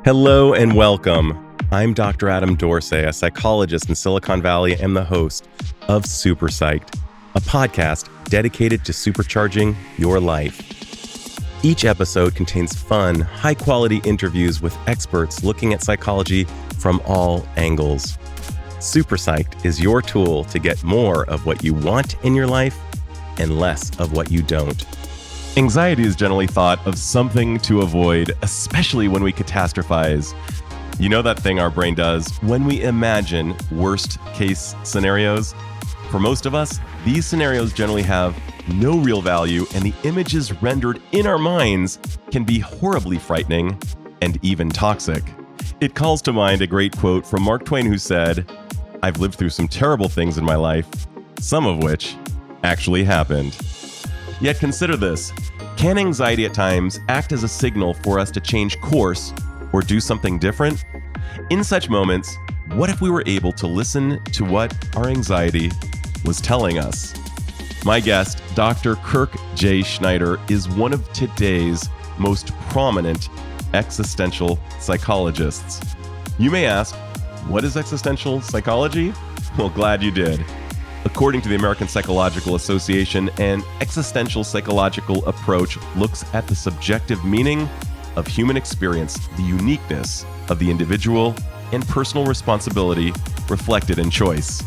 Hello and welcome. I'm Dr. Adam Dorsey, a psychologist in Silicon Valley and the host of SuperPsyched, a podcast dedicated to supercharging your life. Each episode contains fun, high-quality interviews with experts looking at psychology from all angles. SuperPsyched is your tool to get more of what you want in your life and less of what you don't. Anxiety is generally thought of something to avoid, especially when we catastrophize. You know that thing our brain does when we imagine worst-case scenarios? For most of us, these scenarios generally have no real value, and the images rendered in our minds can be horribly frightening and even toxic. It calls to mind a great quote from Mark Twain who said, "I've lived through some terrible things in my life, some of which actually happened." Yet consider this. Can anxiety at times act as a signal for us to change course or do something different? In such moments, what if we were able to listen to what our anxiety was telling us? My guest, Dr. Kirk J. Schneider, is one of today's most prominent existential psychologists. You may ask, what is existential psychology? Well, glad you did. According to the American Psychological Association, an existential psychological approach looks at the subjective meaning of human experience, the uniqueness of the individual, and personal responsibility reflected in choice.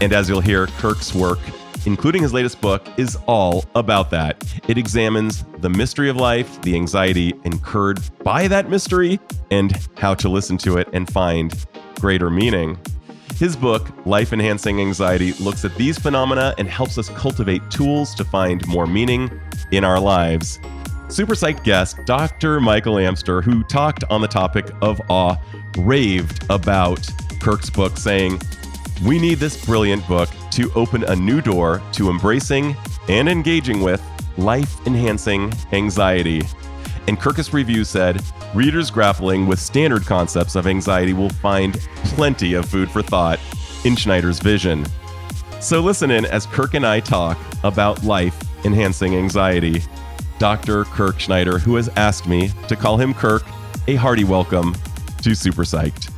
And as you'll hear, Kirk's work, including his latest book, is all about that. It examines the mystery of life, the anxiety incurred by that mystery, and how to listen to it and find greater meaning. His book, Life Enhancing Anxiety, looks at these phenomena and helps us cultivate tools to find more meaning in our lives. SuperPsyched guest, Dr. Michael Amster, who talked on the topic of awe, raved about Kirk's book, saying, "We need this brilliant book to open a new door to embracing and engaging with life-enhancing anxiety." And Kirkus Reviews said, "Readers grappling with standard concepts of anxiety will find plenty of food for thought in Schneider's vision." So listen in as Kirk and I talk about life-enhancing anxiety. Dr. Kirk Schneider, who has asked me to call him Kirk, a hearty welcome to SuperPsyched.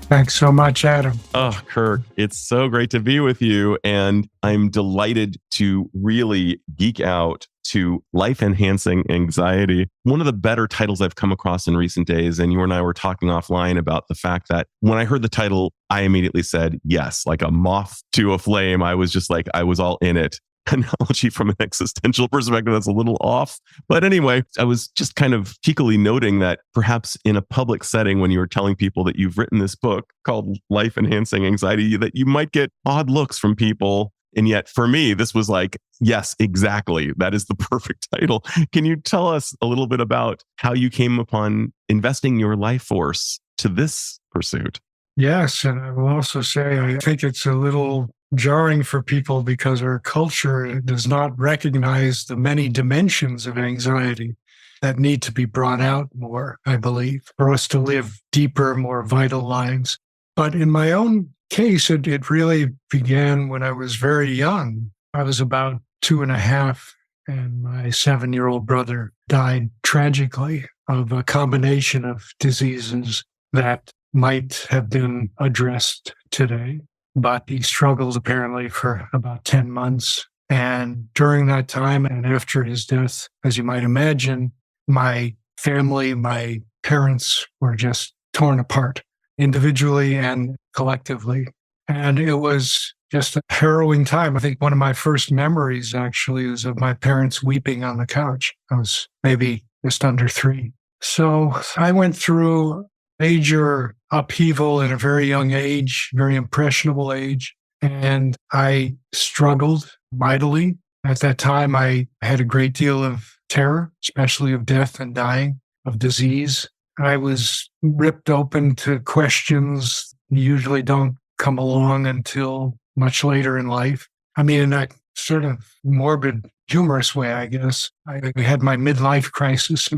Thanks so much, Adam. Oh, Kirk, it's so great to be with you. And I'm delighted to really geek out to life-enhancing anxiety. One of the better titles I've come across in recent days, and you and I were talking offline about the fact that when I heard the title, I immediately said, yes, like a moth to a flame. I was just like, I was all in it. Analogy from an existential perspective that's a little off. But anyway, I was just kind of cheekily noting that perhaps in a public setting, when you were telling people that you've written this book called Life Enhancing Anxiety, that you might get odd looks from people. And yet for me, this was like, yes, exactly. That is the perfect title. Can you tell us a little bit about how you came upon investing your life force to this pursuit? Yes, and I will also say, I think it's a little jarring for people because our culture does not recognize the many dimensions of anxiety that need to be brought out more, I believe, for us to live deeper, more vital lives. But in my own case, it really began when I was very young. I was about 2.5, and my 7-year-old brother died tragically of a combination of diseases that might have been addressed today. But he struggled apparently for about 10 months. And during that time and after his death, as you might imagine, my family, my parents were just torn apart individually and collectively. And it was just a harrowing time. I think one of my first memories actually was of my parents weeping on the couch. I was maybe just under 3. So I went through major upheaval at a very young age, very impressionable age. And I struggled mightily. At that time, I had a great deal of terror, especially of death and dying, of disease. I was ripped open to questions that usually don't come along until much later in life. I mean, in a sort of morbid, humorous way, I guess. I had my midlife crisis.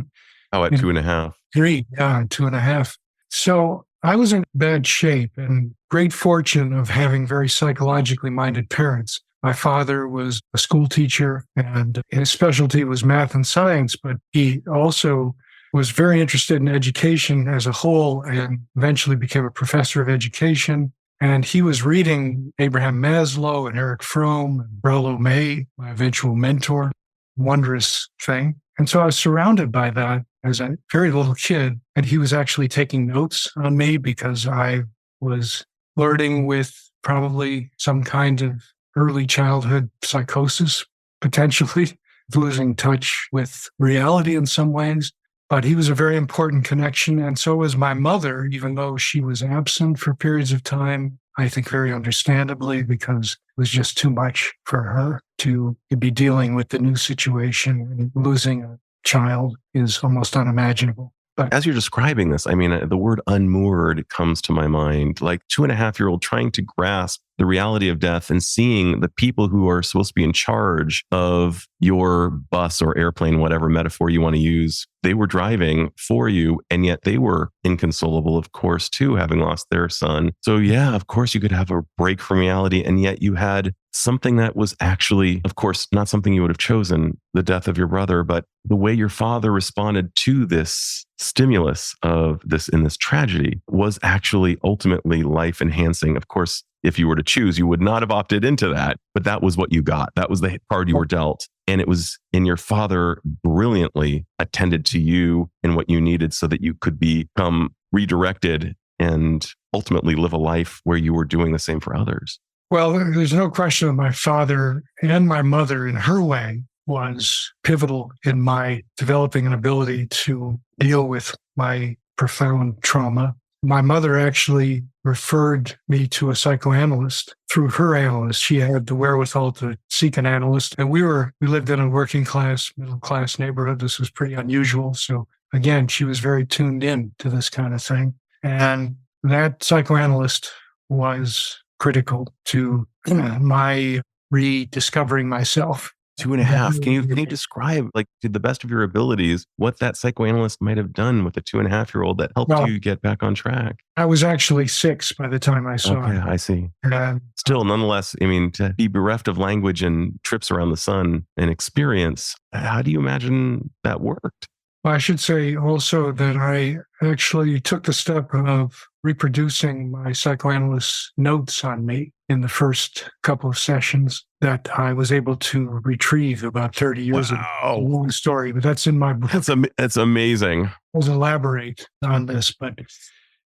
Oh, at 2.5. 3, yeah, 2.5. So I was in bad shape and great fortune of having very psychologically minded parents. My father was a school teacher and his specialty was math and science, but he also was very interested in education as a whole and eventually became a professor of education. And he was reading Abraham Maslow and Eric Fromm and Rollo May, my eventual mentor. Wondrous thing. And so I was surrounded by that as a very little kid. And he was actually taking notes on me because I was flirting with probably some kind of early childhood psychosis, potentially losing touch with reality in some ways. But he was a very important connection. And so was my mother, even though she was absent for periods of time, I think very understandably, because it was just too much for her to be dealing with the new situation. And losing a child is almost unimaginable. But as you're describing this, I mean, the word unmoored comes to my mind, like 2.5-year-old trying to grasp the reality of death and seeing the people who are supposed to be in charge of your bus or airplane, whatever metaphor you want to use, they were driving for you. And yet they were inconsolable, of course, too, having lost their son. So yeah, of course you could have a break from reality. And yet you had something that was actually, of course, not something you would have chosen, the death of your brother, but the way your father responded to this stimulus of this in this tragedy was actually ultimately life enhancing. Of course, if you were to choose, you would not have opted into that, but that was what you got. That was the card you were dealt. And it was in your father brilliantly attended to you and what you needed so that you could become redirected and ultimately live a life where you were doing the same for others. Well, there's no question that my father and my mother, in her way, was pivotal in my developing an ability to deal with my profound trauma. My mother actually referred me to a psychoanalyst through her analyst. She had the wherewithal to seek an analyst. And we lived in a working class, middle class neighborhood. This was pretty unusual. So again, she was very tuned in to this kind of thing. And that psychoanalyst was critical to my rediscovering myself. 2.5. Can you describe, like, to the best of your abilities, what that psychoanalyst might have done with a 2.5-year-old that helped you get back on track? I was actually 6 by the time I saw it. Yeah, I see. And still, nonetheless, I mean, to be bereft of language and trips around the sun and experience, how do you imagine that worked? Well, I should say also that I actually took the step of reproducing my psychoanalyst's notes on me in the first couple of sessions that I was able to retrieve about 30 years ago. A long story, but that's in my book. That's amazing. I'll elaborate on this, but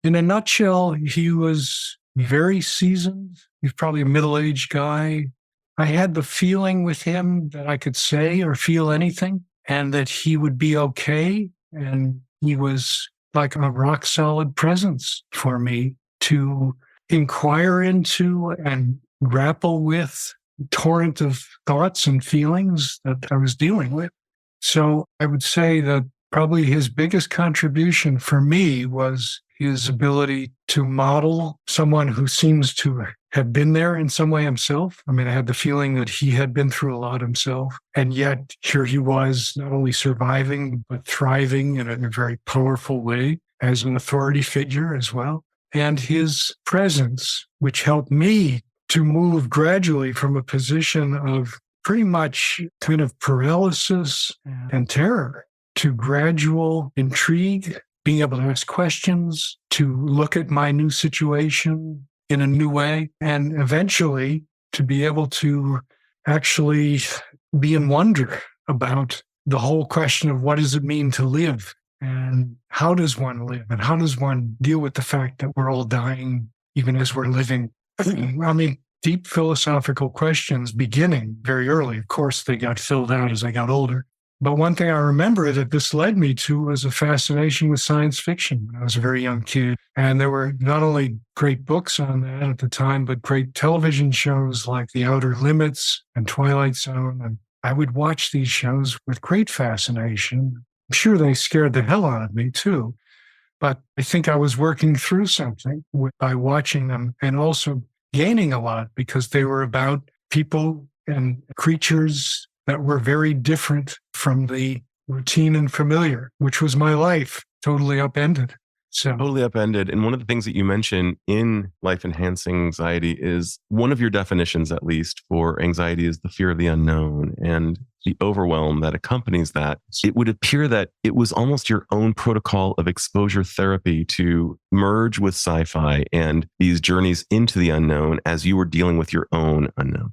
in a nutshell, he was very seasoned. He's probably a middle-aged guy. I had the feeling with him that I could say or feel anything and that he would be okay. And he was like a rock solid presence for me to inquire into and grapple with torrent of thoughts and feelings that I was dealing with. So I would say that probably his biggest contribution for me was his ability to model someone who seems to have been there in some way himself. I mean, I had the feeling that he had been through a lot himself. And yet here he was not only surviving, but thriving in a very powerful way as an authority figure as well. And his presence, which helped me to move gradually from a position of pretty much kind of paralysis and terror to gradual intrigue, being able to ask questions, to look at my new situation in a new way, and eventually to be able to actually be in wonder about the whole question of what does it mean to live and how does one live and how does one deal with the fact that we're all dying even as we're living. I mean, deep philosophical questions beginning very early. Of course, they got filled out as I got older. But one thing I remember that this led me to was a fascination with science fiction when I was a very young kid. And there were not only great books on that at the time, but great television shows like The Outer Limits and Twilight Zone. And I would watch these shows with great fascination. I'm sure they scared the hell out of me too. But I think I was working through something by watching them and also gaining a lot because they were about people and creatures that were very different from the routine and familiar, which was my life, totally upended. So Totally upended. And one of the things that you mention in life enhancing anxiety is one of your definitions, at least, for anxiety is the fear of the unknown and the overwhelm that accompanies that. It would appear that it was almost your own protocol of exposure therapy to merge with sci-fi and these journeys into the unknown as you were dealing with your own unknown.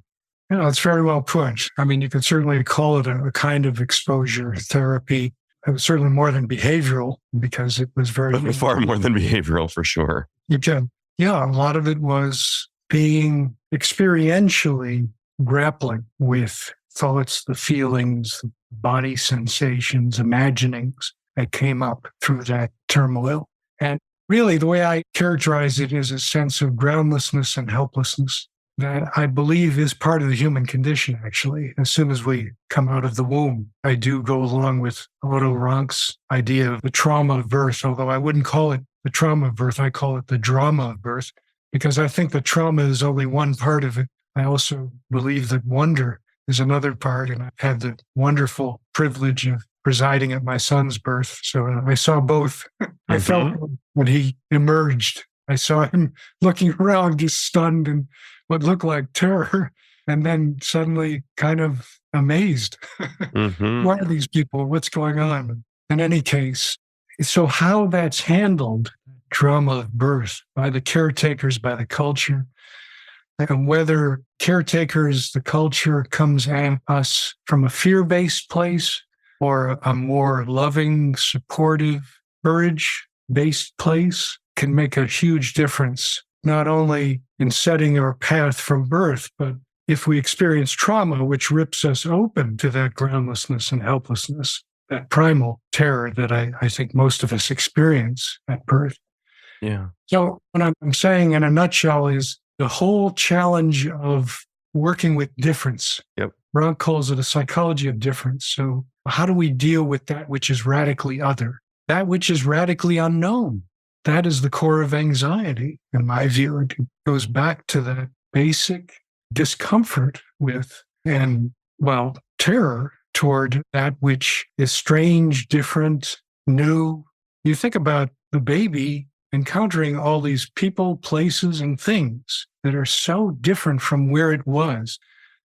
it's very well put. I mean, you could certainly call it a kind of exposure therapy. It was certainly more than behavioral because it was very Far more than behavioral, for sure. You can. Yeah, a lot of it was being experientially grappling with thoughts, the feelings, body sensations, imaginings that came up through that turmoil. And really, the way I characterize it is a sense of groundlessness and helplessness that I believe is part of the human condition, actually. As soon as we come out of the womb, I do go along with Otto Rank's idea of the trauma of birth, although I wouldn't call it the trauma of birth. I call it the drama of birth, because I think the trauma is only one part of it. I also believe that wonder is another part, and I've had the wonderful privilege of presiding at my son's birth. So I saw both. I felt when he emerged, I saw him looking around just stunned and what looked like terror, and then suddenly kind of amazed. What are these people? What's going on? In any case, so how that's handled, trauma of birth, by the caretakers, by the culture, and whether caretakers, the culture comes at us from a fear-based place or a more loving, supportive, courage-based place can make a huge difference, not only in setting our path from birth, but if we experience trauma, which rips us open to that groundlessness and helplessness, that primal terror that I think most of us experience at birth. Yeah. So what I'm saying in a nutshell is the whole challenge of working with difference. Yep. Brown calls it a psychology of difference. So how do we deal with that which is radically other, that which is radically unknown? That is the core of anxiety, in my view. It goes back to that basic discomfort with and, terror toward that which is strange, different, new. You think about the baby encountering all these people, places, and things that are so different from where it was.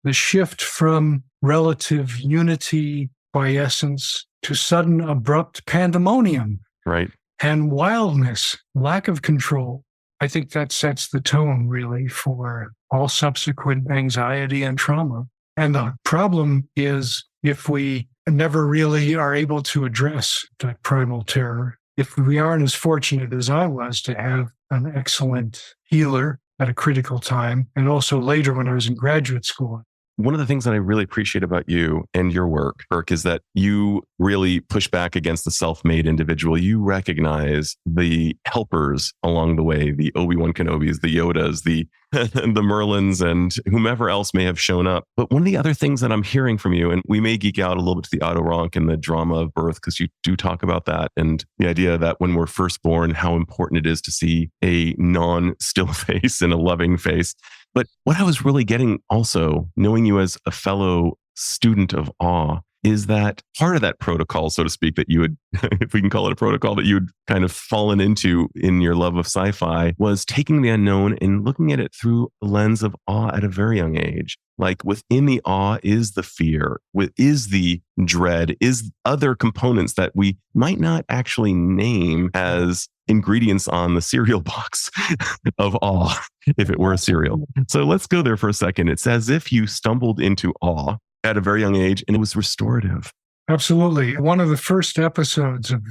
The shift from relative unity, quiescence, to sudden abrupt pandemonium. Right. And wildness, lack of control. I think that sets the tone, really, for all subsequent anxiety and trauma. And the problem is if we never really are able to address that primal terror, if we aren't as fortunate as I was to have an excellent healer at a critical time, and also later when I was in graduate school. One of the things that I really appreciate about you and your work, Kirk, is that you really push back against the self-made individual. You recognize the helpers along the way, the Obi-Wan Kenobis, the Yodas, the the Merlins, and whomever else may have shown up. But one of the other things that I'm hearing from you, and we may geek out a little bit to the Otto Rank and the drama of birth, because you do talk about that, and the idea that when we're first born, how important it is to see a non-still face and a loving face. But what I was really getting also, knowing you as a fellow student of awe, is that part of that protocol, so to speak, that you would, if we can call it a protocol, that you had kind of fallen into in your love of sci-fi, was taking the unknown and looking at it through a lens of awe at a very young age. Like within the awe is the fear, is the dread, is other components that we might not actually name as ingredients on the cereal box of awe, if it were a cereal. So let's go there for a second. It's as if you stumbled into awe at a very young age, and it was restorative. Absolutely. One of the first episodes of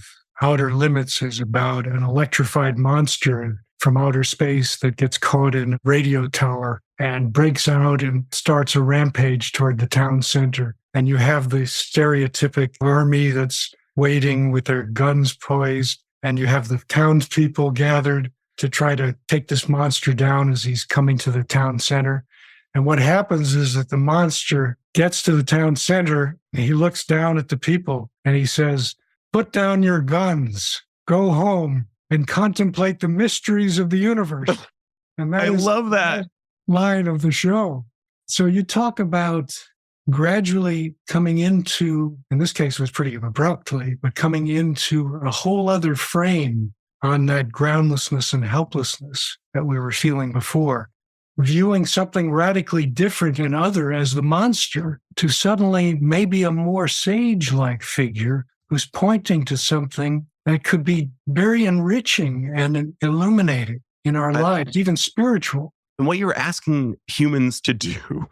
Outer Limits is about an electrified monster from outer space that gets caught in a radio tower and breaks out and starts a rampage toward the town center. And you have the stereotypic army that's waiting with their guns poised, and you have the townspeople gathered to try to take this monster down as he's coming to the town center. And what happens is that the monster gets to the town center, and he looks down at the people and he says, "Put down your guns, go home, and contemplate the mysteries of the universe." And that is love that line of the show. So you talk about gradually coming into, in this case it was pretty abruptly, but coming into a whole other frame on that groundlessness and helplessness that we were feeling before, viewing something radically different and other as the monster to suddenly maybe a more sage-like figure who's pointing to something that could be very enriching and illuminating in our lives, even spiritual. And what you're asking humans to do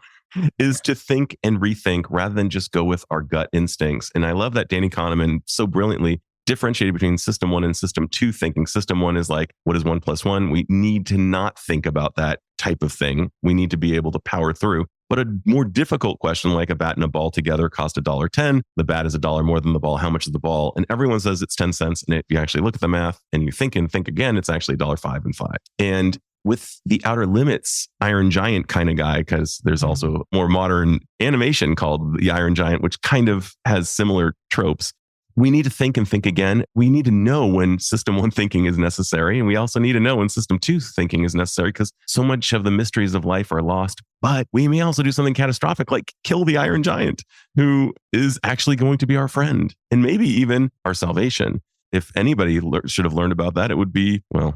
is to think and rethink rather than just go with our gut instincts. And I love that Danny Kahneman so brilliantly differentiated between system 1 and system 2 thinking. System 1 is like, what is 1 plus 1? We need to not think about that type of thing. We need to be able to power through. But a more difficult question, like a bat and a ball together cost $1.10. The bat is $1 more than the ball. How much is the ball? And everyone says it's 10 cents. And if you actually look at the math and you think and think again, it's actually $1.05 and 5. And with the Outer Limits Iron Giant kind of guy, because there's also more modern animation called the Iron Giant, which kind of has similar tropes. We need to think and think again. We need to know when system 1 thinking is necessary. And we also need to know when system 2 thinking is necessary, because so much of the mysteries of life are lost. But we may also do something catastrophic, like kill the Iron Giant, who is actually going to be our friend and maybe even our salvation. If anybody should have learned about that, it would be, it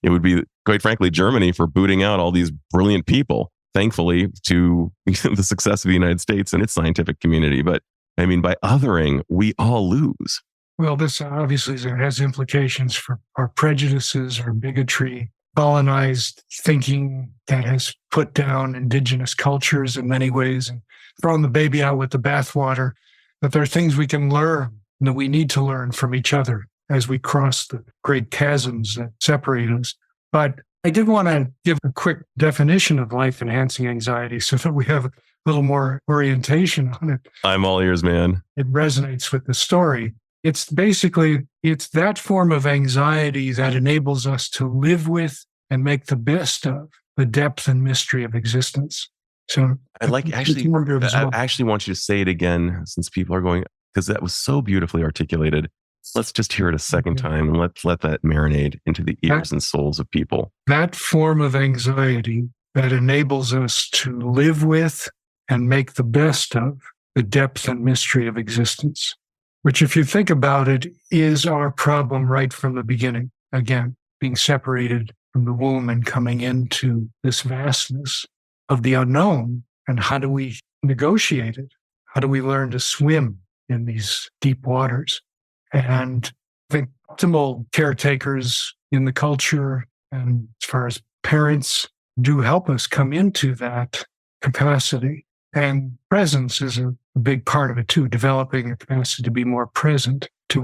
would be, quite frankly, Germany for booting out all these brilliant people, thankfully, to the success of the United States and its scientific community. But I mean, by othering, we all lose. Well, this obviously has implications for our prejudices, our bigotry, colonized thinking that has put down indigenous cultures in many ways and thrown the baby out with the bathwater. But there are things we can learn and that we need to learn from each other as we cross the great chasms that separate us. But I did want to give a quick definition of life-enhancing anxiety so that we have a little more orientation on it. I'm all ears, man. It resonates with the story. It's that form of anxiety that enables us to live with and make the best of the depth and mystery of existence. So I actually want you to say it again, since people are going, because that was so beautifully articulated. Let's just hear it a second time and let's let that marinate into the ears and souls of people. That form of anxiety that enables us to live with and make the best of the depth and mystery of existence, which, if you think about it, is our problem right from the beginning. Again, being separated from the womb and coming into this vastness of the unknown. And how do we negotiate it? How do we learn to swim in these deep waters? And I think optimal caretakers in the culture, and as far as parents, do help us come into that capacity. And presence is a big part of it too, developing a capacity to be more present to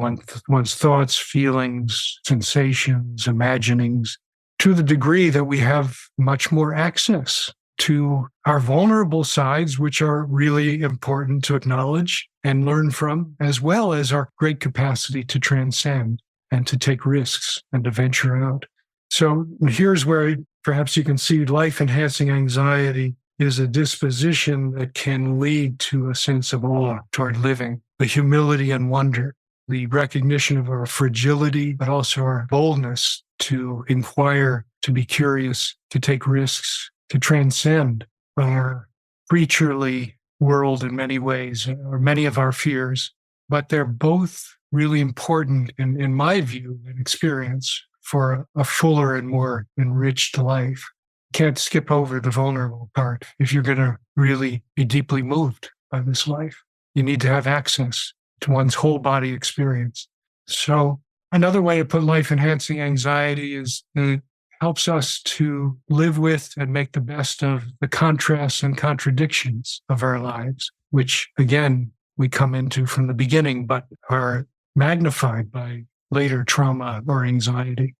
one's thoughts, feelings, sensations, imaginings, to the degree that we have much more access to our vulnerable sides, which are really important to acknowledge and learn from, as well as our great capacity to transcend and to take risks and to venture out. So here's where perhaps you can see life-enhancing anxiety is a disposition that can lead to a sense of awe toward living, the humility and wonder, the recognition of our fragility, but also our boldness to inquire, to be curious, to take risks, to transcend our creaturely world in many ways, or many of our fears. But they're both really important, in my view and experience, for a fuller and more enriched life. Can't skip over the vulnerable part if you're going to really be deeply moved by this life. You need to have access to one's whole body experience. So another way to put life-enhancing anxiety is it helps us to live with and make the best of the contrasts and contradictions of our lives, which, again, we come into from the beginning, but are magnified by later trauma or anxiety.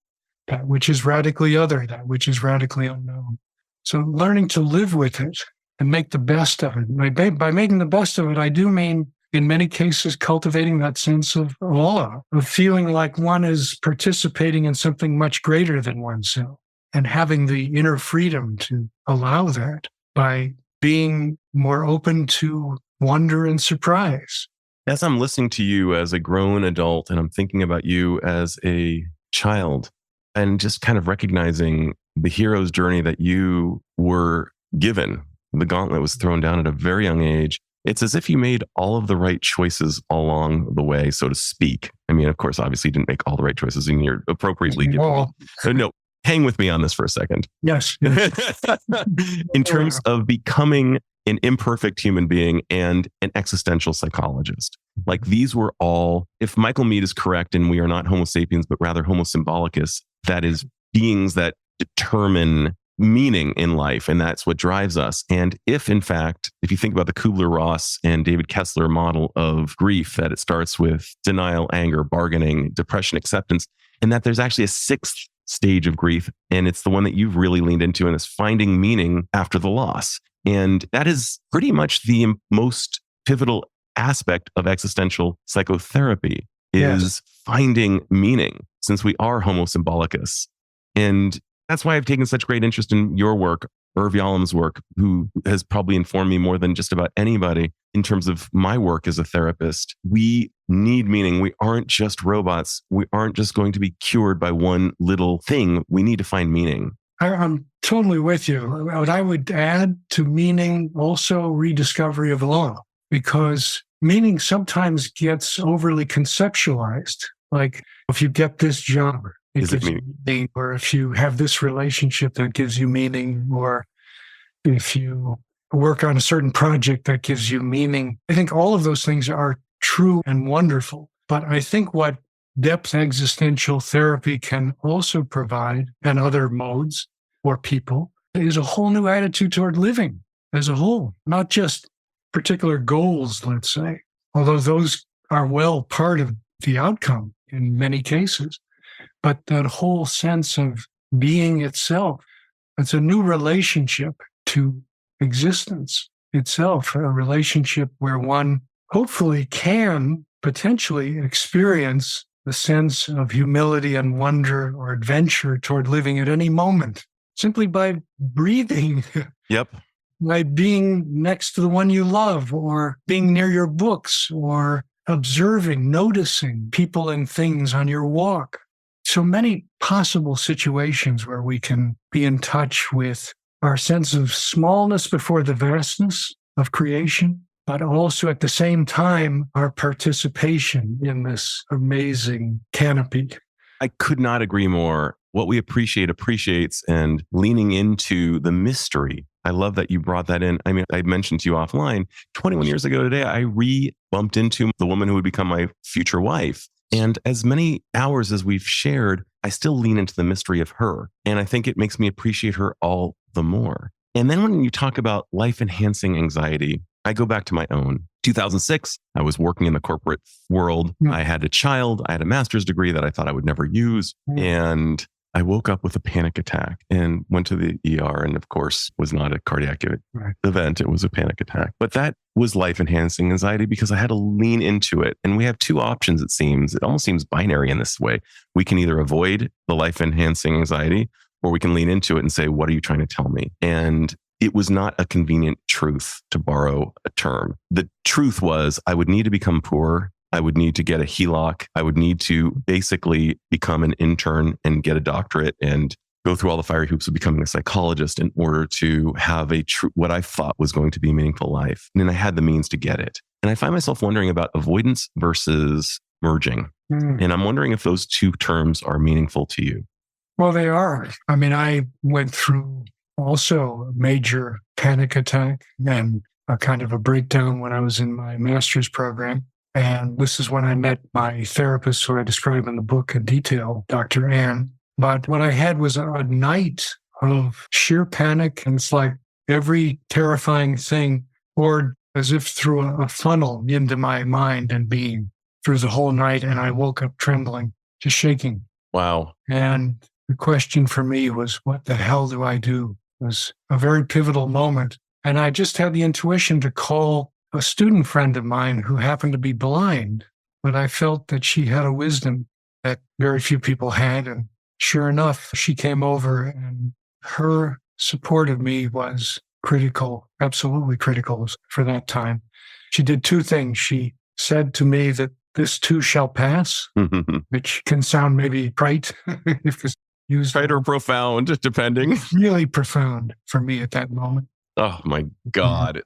That which is radically other, that which is radically unknown. So learning to live with it and make the best of it. By making the best of it, I do mean, in many cases, cultivating that sense of awe, of feeling like one is participating in something much greater than oneself, and having the inner freedom to allow that by being more open to wonder and surprise. As I'm listening to you as a grown adult, and I'm thinking about you as a child, and just kind of recognizing the hero's journey that you were given. The gauntlet was thrown down at a very young age. It's as if you made all of the right choices along the way, so to speak. I mean, of course, obviously you didn't make all the right choices and you're appropriately given. No, hang with me on this for a second. Yes. In terms of becoming an imperfect human being and an existential psychologist. Like these were all, if Michael Meade is correct and we are not Homo sapiens, but rather Homo symbolicus, that is beings that determine meaning in life. And that's what drives us. And if in fact, if you think about the Kubler-Ross and David Kessler model of grief, that it starts with denial, anger, bargaining, depression, acceptance, and that there's actually a sixth stage of grief. And it's the one that you've really leaned into, and it's finding meaning after the loss. And that is pretty much the most pivotal aspect of existential psychotherapy is finding meaning, since we are Homo symbolicus. And that's why I've taken such great interest in your work, Irv Yalom's work, who has probably informed me more than just about anybody in terms of my work as a therapist. We need meaning. We aren't just robots. We aren't just going to be cured by one little thing. We need to find meaning. I'm totally with you. What I would add to meaning also rediscovery of law, because meaning sometimes gets overly conceptualized. Like if you get this job, it gives you meaning, or if you have this relationship that gives you meaning, or if you work on a certain project that gives you meaning. I think all of those things are true and wonderful. But I think what depth existential therapy can also provide, and other modes for people, is a whole new attitude toward living as a whole, not just particular goals, let's say, although those are well part of the outcome in many cases. But that whole sense of being itself, it's a new relationship to existence itself, a relationship where one hopefully can potentially experience the sense of humility and wonder or adventure toward living at any moment, simply by breathing. Yep. By being next to the one you love, or being near your books, or observing, noticing people and things on your walk. So many possible situations where we can be in touch with our sense of smallness before the vastness of creation, but also at the same time, our participation in this amazing canopy. I could not agree more. What we appreciate appreciates, and leaning into the mystery. I love that you brought that in. I mean, I mentioned to you offline, 21 years ago today, I bumped into the woman who would become my future wife. And as many hours as we've shared, I still lean into the mystery of her. And I think it makes me appreciate her all the more. And then when you talk about life-enhancing anxiety, I go back to my own. 2006, I was working in the corporate world. I had a child. I had a master's degree that I thought I would never use. And I woke up with a panic attack and went to the ER, and of course was not a cardiac event. It was a panic attack. But that was life-enhancing anxiety because I had to lean into it. And we have two options, it seems. It almost seems binary in this way. We can either avoid the life-enhancing anxiety, or we can lean into it and say, what are you trying to tell me? And it was not a convenient truth, to borrow a term. The truth was I would need to become poor. I would need to get a HELOC. I would need to basically become an intern and get a doctorate and go through all the fiery hoops of becoming a psychologist in order to have what I thought was going to be a meaningful life. And I had the means to get it. And I find myself wondering about avoidance versus merging. And I'm wondering if those two terms are meaningful to you. Well, they are. I mean, I went through also a major panic attack and a kind of a breakdown when I was in my master's program. And this is when I met my therapist, who I describe in the book in detail, Dr. Ann. But what I had was a night of sheer panic. And it's like every terrifying thing poured as if through a funnel into my mind and being through the whole night. And I woke up trembling, just shaking. Wow. And the question for me was, what the hell do I do? It was a very pivotal moment. And I just had the intuition to call a student friend of mine who happened to be blind, but I felt that she had a wisdom that very few people had. And sure enough, she came over, and her support of me was critical, absolutely critical for that time. She did two things. She said to me that this too shall pass, which can sound maybe trite if it's used. Trite or profound, just depending. Really profound for me at that moment. Oh my God.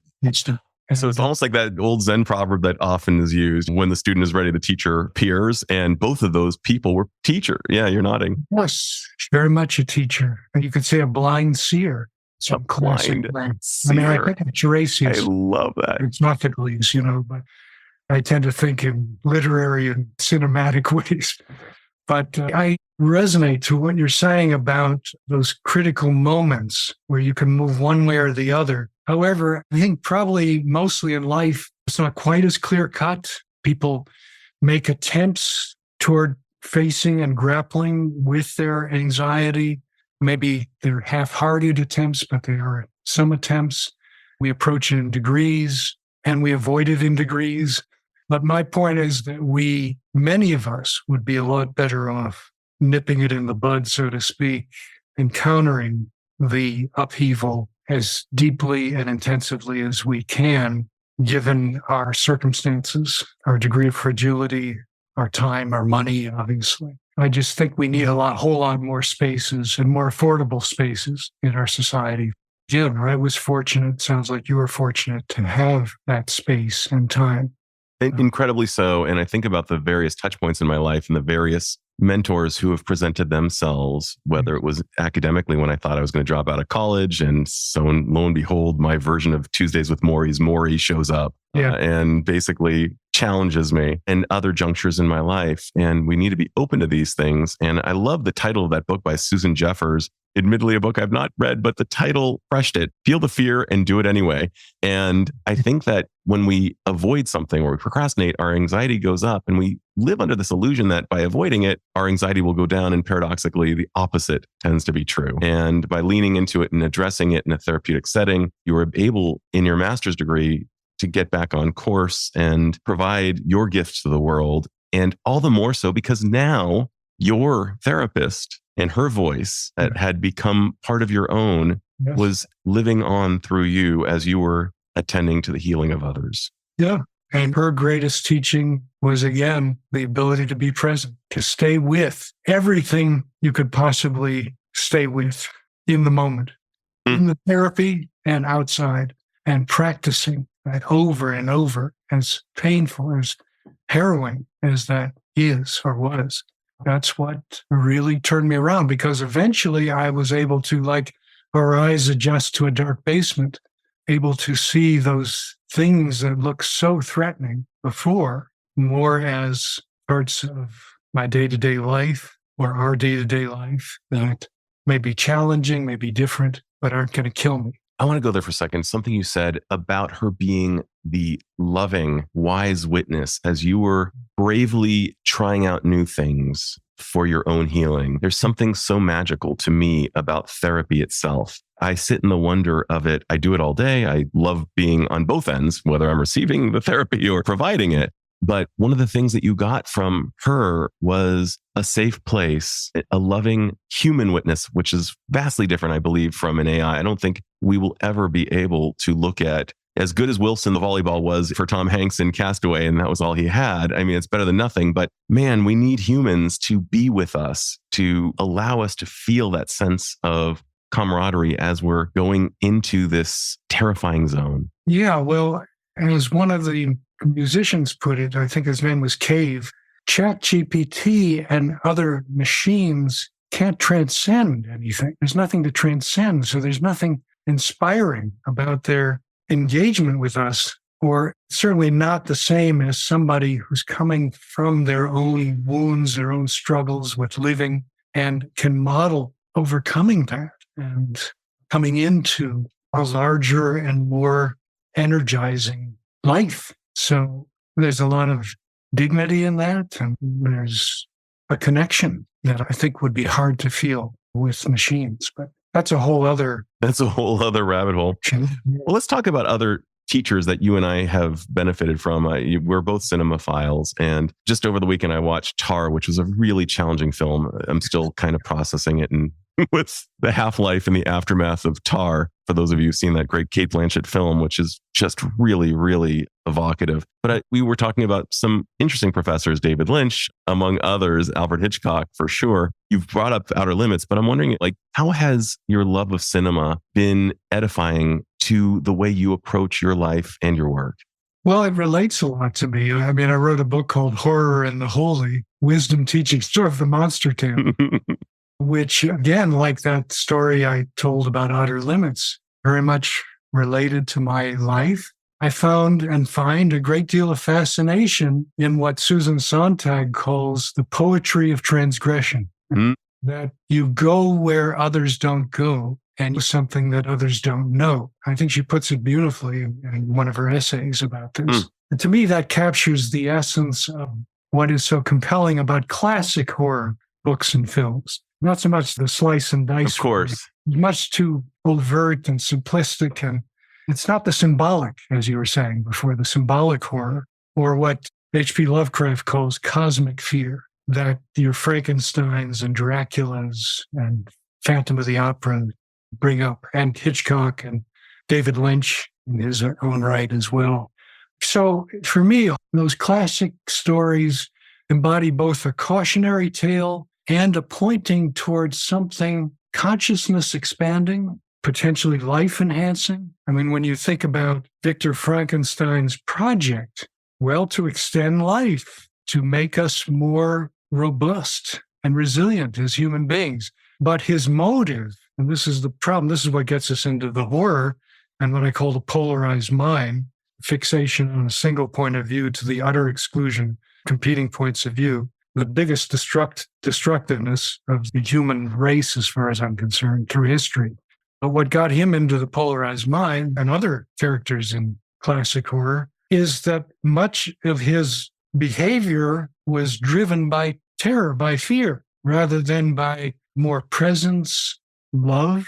So it's almost like that old Zen proverb that often is used when the student is ready, the teacher appears. And both of those people were teacher. Yeah, you're nodding. Yes, very much a teacher. And you could say a blind seer. A blind seer. I mean, I think it's Eurasius. I love that. It's not Ghiblis, but I tend to think in literary and cinematic ways. But I resonate to what you're saying about those critical moments where you can move one way or the other. However, I think probably mostly in life, it's not quite as clear cut. People make attempts toward facing and grappling with their anxiety. Maybe they're half-hearted attempts, but they are some attempts. We approach it in degrees and we avoid it in degrees. But my point is that many of us would be a lot better off nipping it in the bud, so to speak, encountering the upheaval as deeply and intensively as we can, given our circumstances, our degree of fragility, our time, our money, obviously. I just think we need a whole lot more spaces and more affordable spaces in our society. Jim, I was fortunate, sounds like you were fortunate to have that space and time. Incredibly so. And I think about the various touch points in my life and the various mentors who have presented themselves, whether it was academically when I thought I was going to drop out of college. And so lo and behold, my version of Tuesdays with Maury shows up and basically challenges me, and other junctures in my life. And we need to be open to these things. And I love the title of that book by Susan Jeffers. Admittedly, a book I've not read, but the title crushed it. Feel the fear and do it anyway. And I think that when we avoid something or we procrastinate, our anxiety goes up, and we live under this illusion that by avoiding it, our anxiety will go down. And paradoxically, the opposite tends to be true. And by leaning into it and addressing it in a therapeutic setting, you are able in your master's degree to get back on course and provide your gifts to the world. And all the more so because now your therapist and her voice that had become part of your own was living on through you as you were attending to the healing of others. Yeah. And her greatest teaching was, again, the ability to be present, to stay with everything you could possibly stay with in the moment, in the therapy and outside, and practicing that over and over, as painful, as harrowing as that is or was. That's what really turned me around, because eventually I was able to, like our eyes adjust to a dark basement, able to see those things that looked so threatening before more as parts of my day-to-day life or our day-to-day life that may be challenging, may be different, but aren't going to kill me. I want to go there for a second. Something you said about her being the loving, wise witness as you were bravely trying out new things for your own healing. There's something so magical to me about therapy itself. I sit in the wonder of it. I do it all day. I love being on both ends, whether I'm receiving the therapy or providing it. But one of the things that you got from her was a safe place, a loving human witness, which is vastly different, I believe, from an AI. I don't think we will ever be able to look at, as good as Wilson, the volleyball, was for Tom Hanks in Castaway, and that was all he had. I mean, it's better than nothing. But man, we need humans to be with us, to allow us to feel that sense of camaraderie as we're going into this terrifying zone. Yeah, well, as one of the musicians put it, I think his name was Cave, ChatGPT and other machines can't transcend anything. There's nothing to transcend. So there's nothing inspiring about their engagement with us, or certainly not the same as somebody who's coming from their own wounds, their own struggles with living, and can model overcoming that and coming into a larger and more energizing life. So there's a lot of dignity in that, and there's a connection that I think would be hard to feel with machines. But that's a whole other rabbit hole. Well, let's talk about other teachers that you and I have benefited from. We're both cinemaphiles, and just over the weekend I watched Tar, which was a really challenging film. I'm still kind of processing it, and with the half-life and the aftermath of Tar, for those of you who've seen that great Cate Blanchett film, which is just really, really evocative. But we were talking about some interesting professors, David Lynch, among others, Alfred Hitchcock, for sure. You've brought up Outer Limits, but I'm wondering, how has your love of cinema been edifying to the way you approach your life and your work? Well, it relates a lot to me. I mean, I wrote a book called Horror and the Holy, Wisdom Teaching Story of the Monster Tale, which again, like that story I told about Outer Limits, very much related to my life. I found and find a great deal of fascination in what Susan Sontag calls the poetry of transgression, that you go where others don't go and do something that others don't know. I think she puts it beautifully in one of her essays about this. And to me, that captures the essence of what is so compelling about classic horror books and films. Not so much the slice and dice. Of course. Much too overt and simplistic, and it's not the symbolic, as you were saying before, the symbolic horror, or what H.P. Lovecraft calls cosmic fear, that your Frankensteins and Draculas and Phantom of the Opera bring up, and Hitchcock and David Lynch in his own right as well. So for me, those classic stories embody both a cautionary tale and a pointing towards something consciousness expanding, potentially life enhancing. I mean, when you think about Victor Frankenstein's project, well, to extend life, to make us more robust and resilient as human beings. But his motive, and this is the problem, this is what gets us into the horror and what I call the polarized mind, fixation on a single point of view to the utter exclusion, competing points of view. The biggest destructiveness of the human race, as far as I'm concerned, through history. But what got him into the polarized mind and other characters in classic horror is that much of his behavior was driven by terror, by fear, rather than by more presence, love,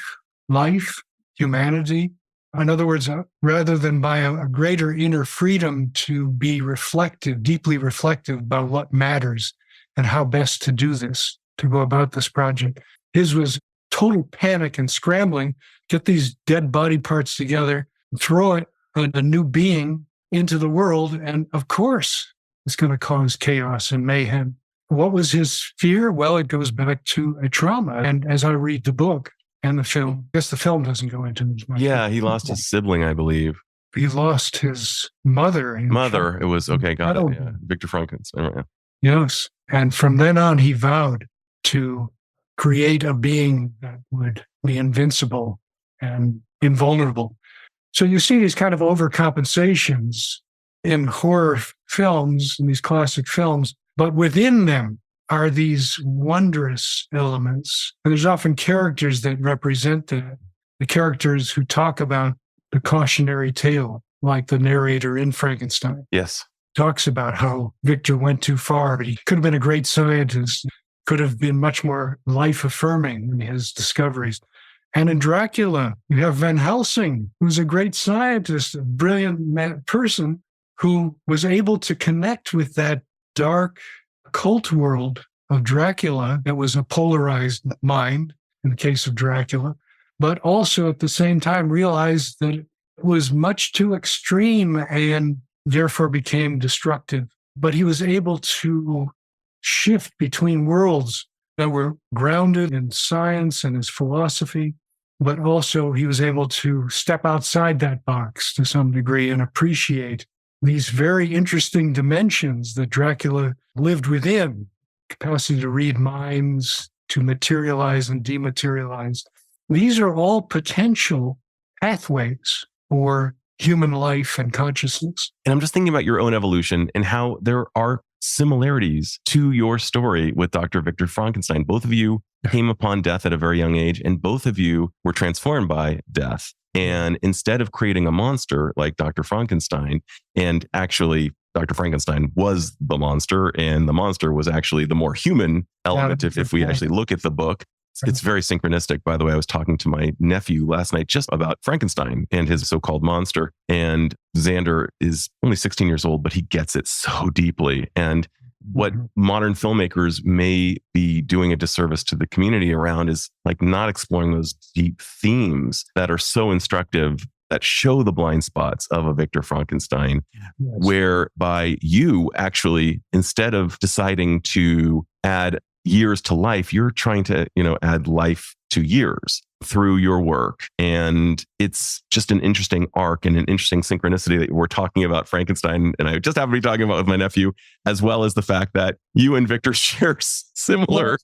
life, humanity. In other words, rather than by a greater inner freedom to be reflective, deeply reflective about what matters and how best to do this, to go about this project. His was total panic and scrambling, get these dead body parts together, throw a new being into the world, and of course, it's going to cause chaos and mayhem. What was his fear? Well, it goes back to a trauma. And as I read the book and the film, I guess the film doesn't go into this much. Yeah, he lost his sibling, I believe. He lost his mother. It was, okay, got it. Yeah. Victor Frankenstein. Yes. And from then on, he vowed to create a being that would be invincible and invulnerable. So you see these kind of overcompensations in horror films, in these classic films, but within them are these wondrous elements. And there's often characters that represent that, the characters who talk about the cautionary tale, like the narrator in Frankenstein. Yes. Talks about how Victor went too far, but he could have been a great scientist, could have been much more life-affirming in his discoveries. And in Dracula, you have Van Helsing, who's a great scientist, a brilliant person who was able to connect with that dark cult world of Dracula that was a polarized mind in the case of Dracula, but also at the same time realized that it was much too extreme and therefore became destructive. But he was able to shift between worlds that were grounded in science and his philosophy, but also he was able to step outside that box to some degree and appreciate these very interesting dimensions that Dracula lived within, capacity to read minds, to materialize and dematerialize. These are all potential pathways for human life and consciousness. And I'm just thinking about your own evolution and how there are similarities to your story with Dr. Victor Frankenstein. Both of you came upon death at a very young age, and both of you were transformed by death. And instead of creating a monster like Dr. Frankenstein, and actually Dr. Frankenstein was the monster, and the monster was actually the more human element. If we actually look at the book, it's very synchronistic. By the way, I was talking to my nephew last night just about Frankenstein and his so-called monster. And Xander is only 16 years old, but he gets it so deeply. And what modern filmmakers may be doing a disservice to the community around is like not exploring those deep themes that are so instructive, that show the blind spots of a Victor Frankenstein, whereby you actually, instead of deciding to add years to life, you're trying to, add life to years. through your work. And it's just an interesting arc and an interesting synchronicity that we're talking about Frankenstein. And I just happen to be talking about with my nephew, as well as the fact that you and Victor share similar.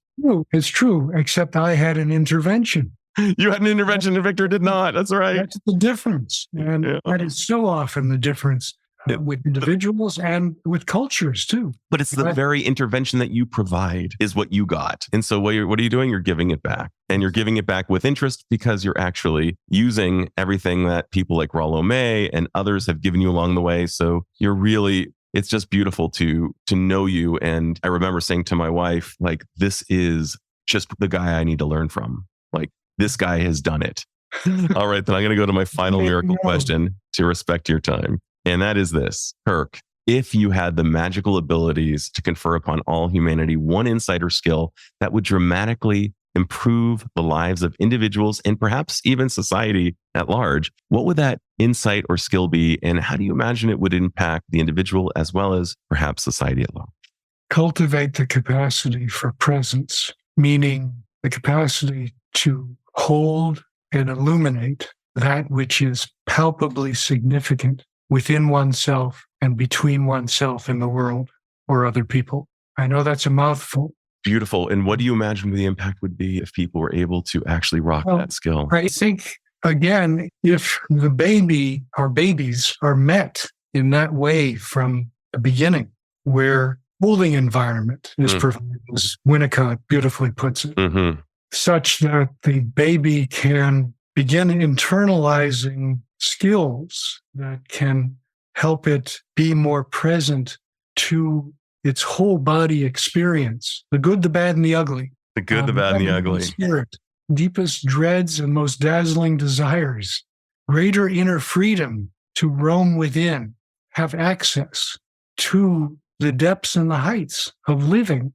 It's true, except I had an intervention. You had an intervention and Victor did not. That's right. That's the difference. And that is so often the difference with individuals and with cultures too. But it's the very intervention that you provide is what you got. And so what are you doing? You're giving it back. And you're giving it back with interest because you're actually using everything that people like Rollo May and others have given you along the way. So you're really, it's just beautiful to know you. And I remember saying to my wife, like, this is just the guy I need to learn from. Like, this guy has done it. All right, then I'm going to go to my final miracle question to respect your time. And that is this, Kirk, if you had the magical abilities to confer upon all humanity one insight or skill that would dramatically improve the lives of individuals and perhaps even society at large, what would that insight or skill be? And how do you imagine it would impact the individual as well as perhaps society at large? Cultivate the capacity for presence, meaning the capacity to hold and illuminate that which is palpably significant within oneself and between oneself and the world or other people. I know that's a mouthful. Beautiful. And what do you imagine the impact would be if people were able to actually rock that skill? I think, again, if the babies are met in that way from the beginning, where holding environment is provided, as Winnicott beautifully puts it, such that the baby can begin internalizing skills that can help it be more present to its whole body experience, the good, the bad, and the ugly. The good, the bad, and the ugly. Spirit, deepest dreads and most dazzling desires, greater inner freedom to roam within, have access to the depths and the heights of living.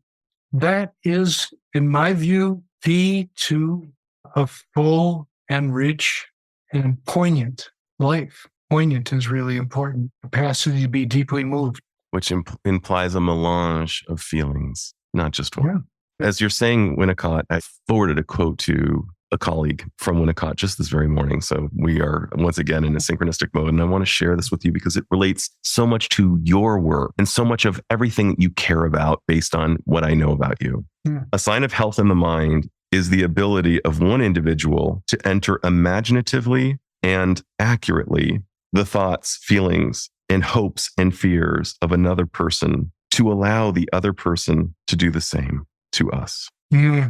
That is, in my view, key to a full and rich and poignant life. Poignant is really important. Capacity to be deeply moved. Which implies a melange of feelings, not just one. Yeah. As you're saying, Winnicott, I forwarded a quote to a colleague from Winnicott just this very morning. So we are once again in a synchronistic mode. And I want to share this with you because it relates so much to your work and so much of everything that you care about based on what I know about you. Yeah. A sign of health in the mind is the ability of one individual to enter imaginatively and accurately the thoughts, feelings, and hopes and fears of another person to allow the other person to do the same to us. Yeah.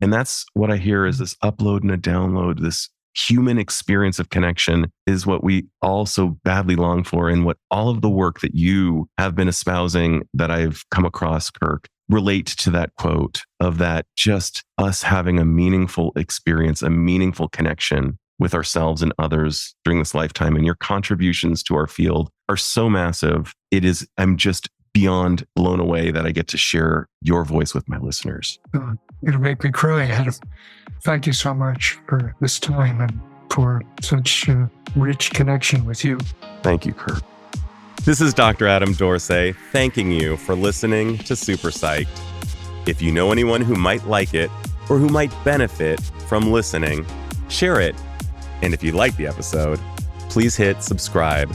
And that's what I hear is this upload and a download, this human experience of connection is what we all so badly long for. And what all of the work that you have been espousing that I've come across, Kirk, relate to that quote of that just us having a meaningful experience, a meaningful connection with ourselves and others during this lifetime. And your contributions to our field are so massive. I'm just beyond blown away that I get to share your voice with my listeners. It'll make me cry, Adam. Thank you so much for this time and for such a rich connection with you. Thank you, Kirk. This is Dr. Adam Dorsey thanking you for listening to SuperPsyched. If you know anyone who might like it or who might benefit from listening, share it. And if you like the episode, please hit subscribe